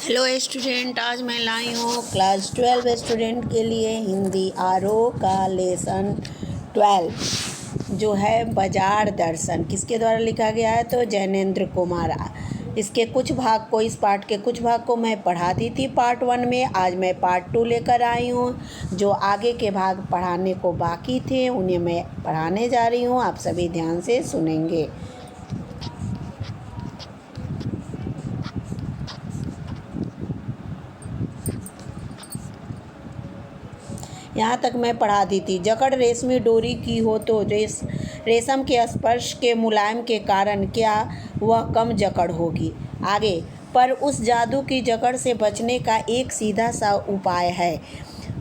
Hello student, आज मैं लाई हूँ क्लास 12 स्टूडेंट के लिए हिंदी आरओ का लेसन 12 जो है बाजार दर्शन। किसके द्वारा लिखा गया है? तो जैनेंद्र कुमार। इसके कुछ भाग को, इस पार्ट के कुछ भाग को मैं पढ़ा दी थी पार्ट 1 में। आज मैं पार्ट 2 लेकर आई हूँ। जो आगे के भाग पढ़ाने को बाकी थे उन्हें मैं पढ़ाने जा रही हूँ। आप सभी ध्यान से सुनेंगे। यहाँ तक मैं पढ़ा दी थी। जकड़ रेशमी डोरी की हो तो रेशम के स्पर्श के मुलायम के कारण क्या वह कम जकड़ होगी? आगे, पर उस जादू की जकड़ से बचने का एक सीधा सा उपाय है।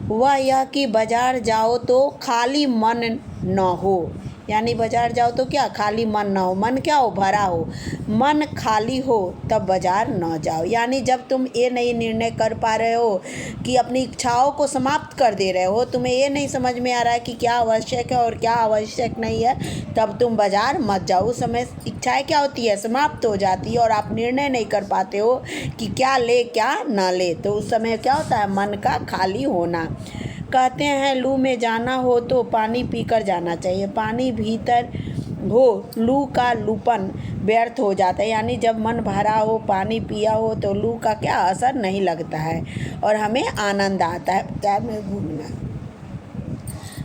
वह यह कि बाजार जाओ तो खाली मन न हो। यानी बाजार जाओ तो क्या? खाली मन ना हो। मन क्या हो? भरा हो। मन खाली हो तब बाजार न जाओ। यानी जब तुम ये नहीं निर्णय कर पा रहे हो कि अपनी इच्छाओं को समाप्त कर दे रहे हो, तुम्हें ये नहीं समझ में आ रहा है कि क्या आवश्यक है और क्या आवश्यक नहीं है, तब तुम बाजार मत जाओ। उस समय इच्छाएं क्या होती है? समाप्त हो जाती है और आप निर्णय नहीं कर पाते हो कि क्या ले क्या ना ले। तो उस समय क्या होता है? मन का खाली होना। कहते हैं लू में जाना हो तो पानी पीकर जाना चाहिए। पानी भीतर हो, लू का लूपन व्यर्थ हो जाता है। यानी जब मन भरा हो, पानी पिया हो तो लू का क्या असर नहीं लगता है और हमें आनंद आता है बाजार में घूमना।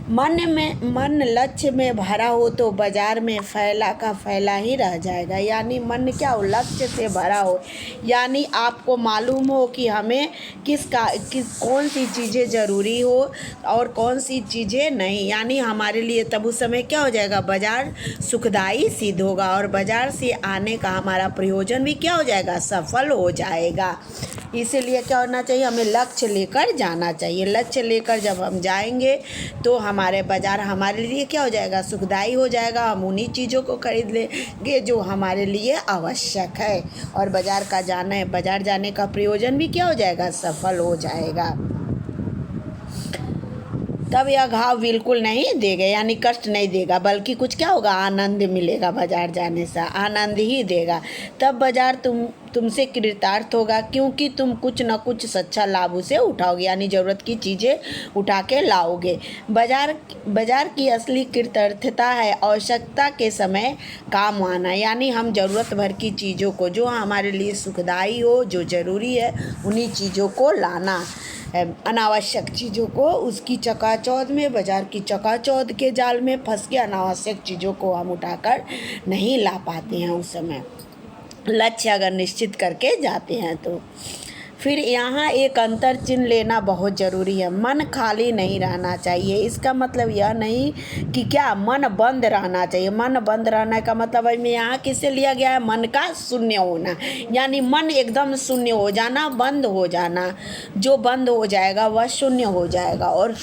मन लक्ष्य में भरा हो तो बाजार में फैला का फैला ही रह जाएगा। यानी मन क्या हो? लक्ष्य से भरा हो। यानी आपको मालूम हो कि हमें कौन सी चीज़ें ज़रूरी हो और कौन सी चीज़ें नहीं। यानी हमारे लिए तब उस समय क्या हो जाएगा? बाजार सुखदायी सिद्ध होगा और बाजार से आने का हमारा प्रयोजन भी क्या हो जाएगा? सफल हो जाएगा। इसीलिए क्या होना चाहिए? हमें लक्ष्य लेकर जाना चाहिए। लक्ष्य लेकर जब हम जाएंगे तो हमारे बाजार हमारे लिए क्या हो जाएगा? सुखदायी हो जाएगा। हम उन्हीं चीज़ों को खरीद लेंगे जो हमारे लिए आवश्यक है और बाजार जाने का प्रयोजन भी क्या हो जाएगा? सफल हो जाएगा। तब यह घाव बिल्कुल नहीं देगा, यानी कष्ट नहीं देगा, बल्कि कुछ क्या होगा? आनंद मिलेगा। बाजार जाने से आनंद ही देगा। तब बाजार तुमसे कृतार्थ होगा, क्योंकि तुम कुछ न कुछ सच्चा लाभ उसे उठाओगे। यानी ज़रूरत की चीज़ें उठा के लाओगे। बाजार की असली कृतार्थता है आवश्यकता के समय काम आना। यानी हम ज़रूरत भर की चीज़ों को, जो हमारे लिए सुखदायी हो, जो ज़रूरी है, उन्हीं चीज़ों को लाना। अनावश्यक चीज़ों को उसकी चकाचौंध में, बाजार की चकाचौंध के जाल में फंस के अनावश्यक चीज़ों को हम उठाकर नहीं ला पाते हैं उस समय, लक्ष्य अगर निश्चित करके जाते हैं तो। फिर यहाँ एक अंतर चिन्ह लेना बहुत ज़रूरी है। मन खाली नहीं रहना चाहिए। इसका मतलब यह नहीं कि क्या मन बंद रहना चाहिए। मन बंद रहने का मतलब है यहाँ किससे लिया गया है? मन का शून्य होना। यानी मन एकदम शून्य हो जाना, बंद हो जाना। जो बंद हो जाएगा वह शून्य हो जाएगा और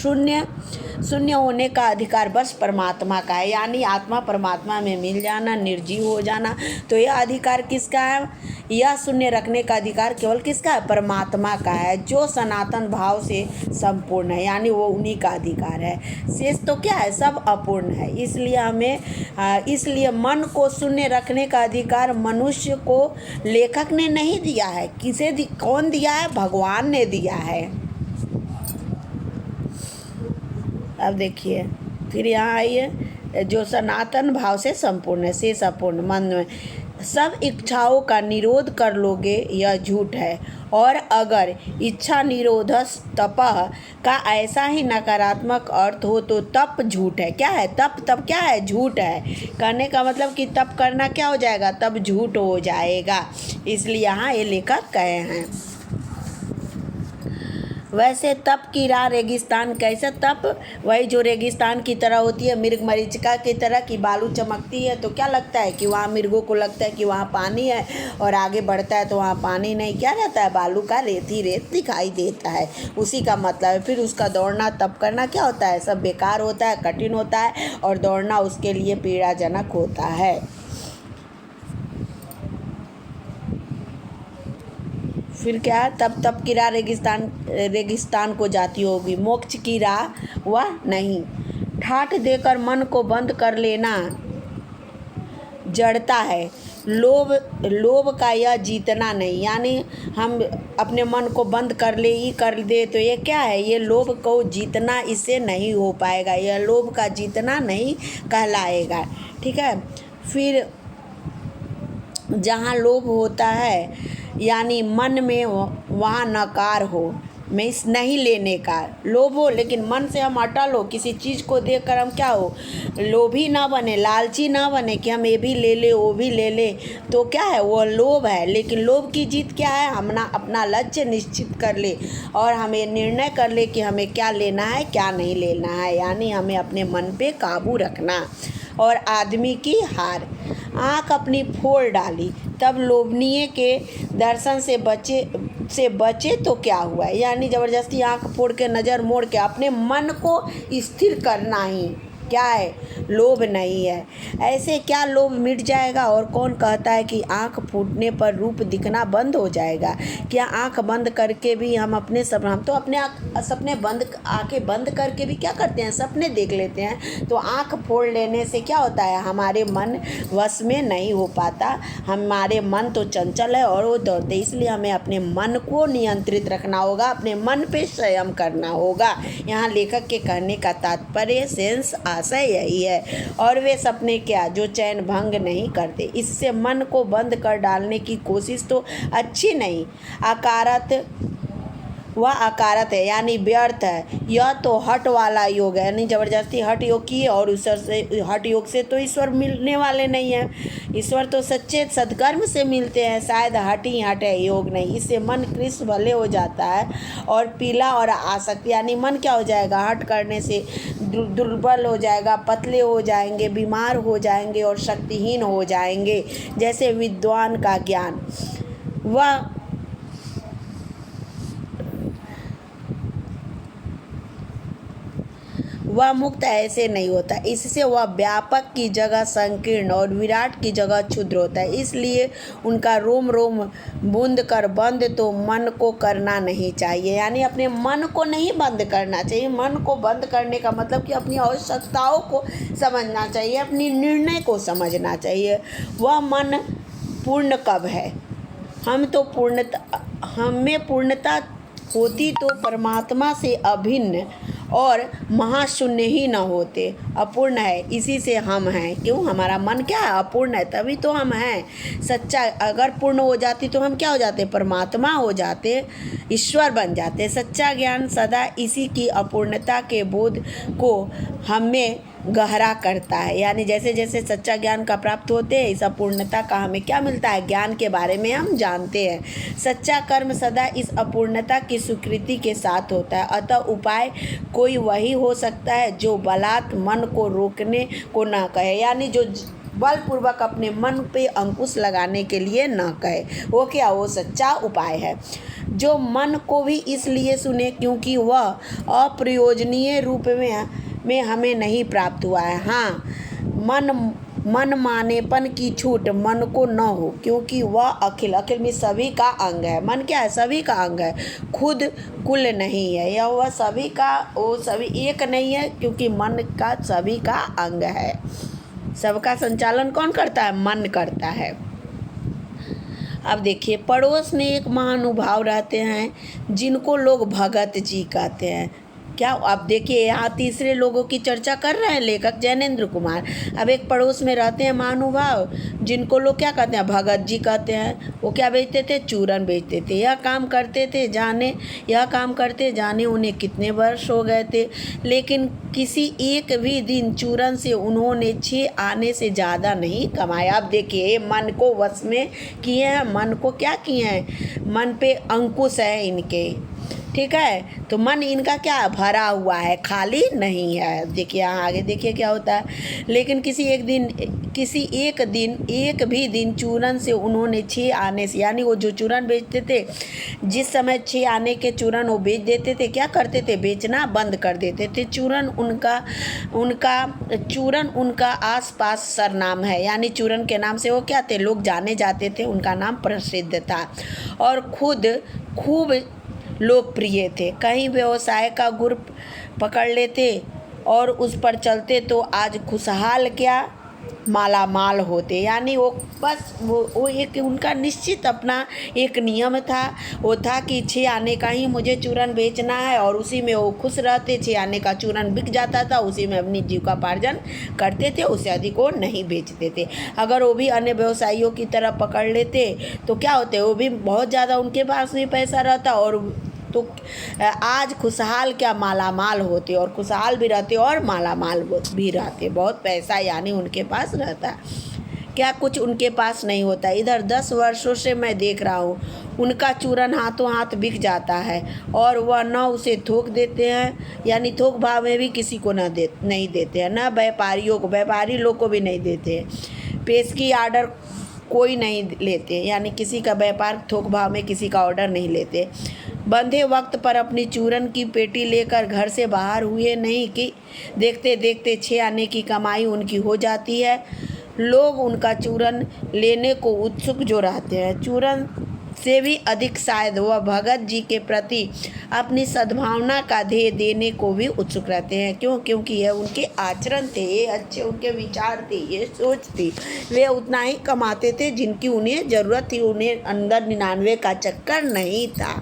शून्य होने का अधिकार बस परमात्मा का है। यानी आत्मा परमात्मा में मिल जाना, निर्जीव हो जाना। तो यह अधिकार किसका है? यह शून्य रखने का अधिकार केवल किसका है? परमात्मा का है, जो सनातन भाव से संपूर्ण है। यानी वो उन्हीं का अधिकार है। शेष तो क्या है? सब अपूर्ण है। इसलिए मन को शून्य रखने का अधिकार मनुष्य को लेखक ने नहीं दिया है। कौन दिया है? भगवान ने दिया है। अब देखिए, फिर यहाँ आइए, जो सनातन भाव से संपूर्ण है, शेष अपूर्ण। मन में सब इच्छाओं का निरोध कर लोगे, यह झूठ है। और अगर इच्छा निरोधस तपः का ऐसा ही नकारात्मक अर्थ हो तो तप झूठ है। क्या है? तप क्या है? झूठ है। कहने का मतलब कि तप करना क्या हो जाएगा? तब झूठ हो जाएगा। इसलिए यहाँ ये लेखक कहे हैं। वैसे तप की राह रेगिस्तान। कैसे तप? वही जो रेगिस्तान की तरह होती है, मृग मरीचिका की तरह की बालू चमकती है तो क्या लगता है कि वहाँ मृगों को लगता है कि वहाँ पानी है, और आगे बढ़ता है तो वहाँ पानी नहीं, क्या रहता है? बालू का रेत ही रेत दिखाई देता है। उसी का मतलब है। फिर उसका दौड़ना, तप करना क्या होता है? सब बेकार होता है, कठिन होता है और दौड़ना उसके लिए पीड़ाजनक होता है। फिर क्या है? तप की राह रेगिस्तान को जाती होगी, मोक्ष की राह वह नहीं। ठाठ देकर मन को बंद कर लेना जड़ता है। लोभ लोभ का यह जीतना नहीं, यानी हम अपने मन को बंद कर दे तो ये क्या है, ये लोभ को जीतना इससे नहीं हो पाएगा, यह लोभ का जीतना नहीं कहलाएगा। ठीक है। फिर जहाँ लोभ होता है यानी मन में वहाँ नकार हो, मीन्स नहीं लेने का लोभ हो, लेकिन मन से हम अटल हो, किसी चीज़ को देखकर हम क्या हो, लोभी ना बने, लालची ना बने कि हम ये भी ले ले वो भी ले ले, तो क्या है वो लोभ है। लेकिन लोभ की जीत क्या है, हम ना अपना लक्ष्य निश्चित कर ले और हमें निर्णय कर ले कि हमें क्या लेना है क्या नहीं लेना है, यानी हमें अपने मन पे काबू रखना। और आदमी की हार, आँख अपनी फोड़ डाली तब लोभनीय के दर्शन से बचे तो क्या हुआ, यानी ज़बरदस्ती आँख फोड़ के नज़र मोड़ के अपने मन को स्थिर करना ही क्या है, लोभ नहीं है। ऐसे क्या लोभ मिट जाएगा। और कौन कहता है कि आँख फूटने पर रूप दिखना बंद हो जाएगा। क्या आँख बंद करके भी हम तो अपने सपने आँखें बंद करके भी क्या करते हैं, सपने देख लेते हैं। तो आँख फोड़ लेने से क्या होता है, हमारे मन वश में नहीं हो पाता, हमारे मन तो चंचल है और वो दौड़ते, इसलिए हमें अपने मन को नियंत्रित रखना होगा, अपने मन पे संयम करना होगा। यहाँ लेखक के कहने का तात्पर्य सेंस आशय यही है। और वे सपने क्या जो चैन भंग नहीं करते, इससे मन को बंद कर डालने की कोशिश तो अच्छी नहीं, अकारत है यानी व्यर्थ है। यह तो हट वाला योग है, यानी जबरदस्ती हट योग की, और हट योग से तो ईश्वर मिलने वाले नहीं हैं। ईश्वर तो सच्चे सद्कर्म से मिलते हैं, शायद हट ही हट है, योग नहीं। इससे मन कृष्ण भले हो जाता है और पीला और आसक्ति, यानी मन क्या हो जाएगा, हट करने से दुर्बल हो जाएगा, पतले हो जाएंगे, बीमार हो जाएंगे और शक्तिहीन हो जाएंगे। जैसे विद्वान का ज्ञान वह मुक्त ऐसे नहीं होता, इससे वह व्यापक की जगह संकीर्ण और विराट की जगह क्षुद्र होता है। इसलिए उनका रोम रोम बूंद कर बंद तो मन को करना नहीं चाहिए, यानी अपने मन को नहीं बंद करना चाहिए। मन को बंद करने का मतलब कि अपनी आवश्यकताओं को समझना चाहिए, अपनी निर्णय को समझना चाहिए। वह मन पूर्ण कब है, हमें पूर्णता होती तो परमात्मा से अभिन्न और महाशून्य ही न होते। अपूर्ण है इसी से हम हैं, क्यों, हमारा मन क्या है, अपूर्ण है, तभी तो हम हैं। सच्चा अगर पूर्ण हो जाती तो हम क्या हो जाते, परमात्मा हो जाते, ईश्वर बन जाते। सच्चा ज्ञान सदा इसी की अपूर्णता के बोध को हमें गहरा करता है, यानी जैसे जैसे सच्चा ज्ञान का प्राप्त होते हैं इस अपूर्णता का हमें क्या मिलता है, ज्ञान के बारे में हम जानते हैं। सच्चा कर्म सदा इस अपूर्णता की स्वीकृति के साथ होता है। अतः उपाय कोई वही हो सकता है जो बलात् मन को रोकने को ना कहे, यानी जो बलपूर्वक अपने मन पे अंकुश लगाने के लिए ना कहे, वो क्या, वो सच्चा उपाय है। जो मन को भी इसलिए सुने क्योंकि वह अप्रयोजनीय रूप में हमें नहीं प्राप्त हुआ है। हाँ, मन मानेपन की छूट मन को न हो, क्योंकि वह अखिल में सभी का अंग है। मन क्या है, सभी का अंग है, खुद कुल नहीं है, या वह सभी का, वो सभी एक नहीं है, क्योंकि मन का सभी का अंग है। सबका संचालन कौन करता है, मन करता है। अब देखिए, पड़ोस में एक महानुभाव रहते हैं जिनको लोग भगत जी कहते हैं। क्या, अब देखिए यहाँ तीसरे लोगों की चर्चा कर रहे हैं लेखक जैनेन्द्र कुमार। अब एक पड़ोस में रहते हैं महानुभाव जिनको लोग क्या कहते हैं, भगत जी कहते हैं। वो क्या बेचते थे, चूरन बेचते थे। यह काम करते जाने उन्हें कितने वर्ष हो गए थे, लेकिन किसी एक भी दिन चूरन से उन्होंने 6 आने से ज़्यादा नहीं कमाया। अब देखिए, मन को वश में किए हैं, मन को क्या किए हैं, मन पे अंकुश है इनके, ठीक है। तो मन इनका क्या भरा हुआ है, खाली नहीं है। देखिए यहाँ आगे देखिए क्या होता है। लेकिन किसी एक भी दिन चूरन से उन्होंने 6 आने से, यानी वो जो चूरन बेचते थे, जिस समय 6 आने के चूरन वो बेच देते थे, क्या करते थे, बेचना बंद कर देते थे। चूरन उनका आसपास सरनाम है, यानी चूरन के नाम से वो क्या थे, लोग जाने जाते थे, उनका नाम प्रसिद्ध था और खुद खूब लोकप्रिय थे। कहीं व्यवसाय का गुर पकड़ लेते और उस पर चलते तो आज खुशहाल क्या माला माल होते। यानी वो बस वो एक उनका निश्चित अपना एक नियम था, वो था कि 6 आने का ही मुझे चूरन बेचना है, और उसी में वो खुश रहते। 6 आने का चूरन बिक जाता था, उसी में अपनी जीविकोपार्जन करते थे, उससे अधिक वो नहीं बेचते थे। अगर वो भी अन्य व्यवसायियों की तरह पकड़ लेते तो क्या होते, वो भी बहुत ज़्यादा उनके पास भी पैसा रहता, और तो आज खुशहाल क्या माला माल होते, और खुशहाल भी रहते और माला माल भी रहते। बहुत पैसा यानी उनके पास रहता। क्या कुछ उनके पास नहीं होता। इधर 10 वर्षों से मैं देख रहा हूँ, उनका चूरन हाथों हाथ बिक जाता है, और वह न उसे थोक देते हैं, यानी थोक भाव में भी किसी को नहीं देते हैं, न व्यापारियों को, व्यापारी लोग को भी नहीं देते हैं। पेशगी आर्डर कोई नहीं लेते, यानी किसी का व्यापार थोक भाव में किसी का ऑर्डर नहीं लेते। बंधे वक्त पर अपनी चूरन की पेटी लेकर घर से बाहर हुए नहीं कि देखते देखते 6 आने की कमाई उनकी हो जाती है। लोग उनका चूरन लेने को उत्सुक जो रहते हैं, चूरन से भी अधिक शायद वह भगत जी के प्रति अपनी सद्भावना का ध्येय देने को भी उत्सुक रहते हैं। क्यों? क्योंकि यह उनके आचरण थे, ये अच्छे उनके विचार थे, ये सोच थी। वे उतना ही कमाते थे जिनकी उन्हें ज़रूरत थी, उन्हें अंदर 99 का चक्कर नहीं था,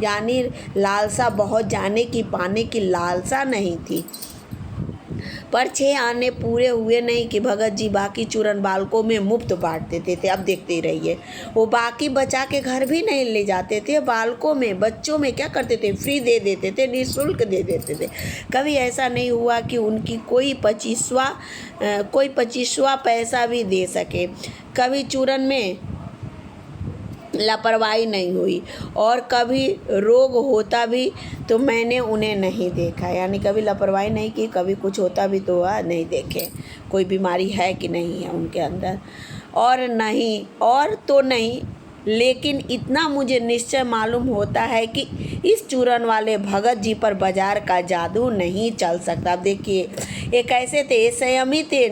यानी लालसा बहुत जाने की, पाने की लालसा नहीं थी। पर 6 आने पूरे हुए नहीं कि भगत जी बाकी चूरन बालकों में मुफ्त बांट देते थे। अब देखते ही रहिए, वो बाकी बचा के घर भी नहीं ले जाते थे, बालकों में, बच्चों में क्या करते थे, फ्री दे देते थे, निःशुल्क दे देते थे। कभी ऐसा नहीं हुआ कि उनकी कोई 25वां पैसा भी दे सके। कभी चूरन में लापरवाही नहीं हुई, और कभी रोग होता भी तो मैंने उन्हें नहीं देखा, यानी कभी लापरवाही नहीं की, कभी कुछ होता भी तो नहीं देखे, कोई बीमारी है कि नहीं है उनके अंदर। और तो नहीं, लेकिन इतना मुझे निश्चय मालूम होता है कि इस चूरन वाले भगत जी पर बाजार का जादू नहीं चल सकता। अब देखिए, ये कैसे थे, ये संयमी थे,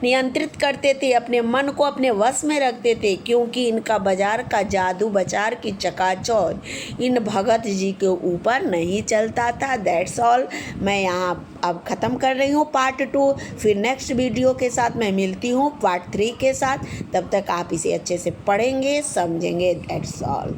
नियंत्रित करते थे, अपने मन को अपने वश में रखते थे, क्योंकि इनका बाजार का जादू, बाजार की चकाचौंध इन भगत जी के ऊपर नहीं चलता था। That's all. मैं यहाँ अब ख़त्म कर रही हूँ पार्ट 2। फिर नेक्स्ट वीडियो के साथ मैं मिलती हूँ पार्ट 3 के साथ। तब तक आप इसे अच्छे से पढ़ेंगे, समझेंगे। That's all.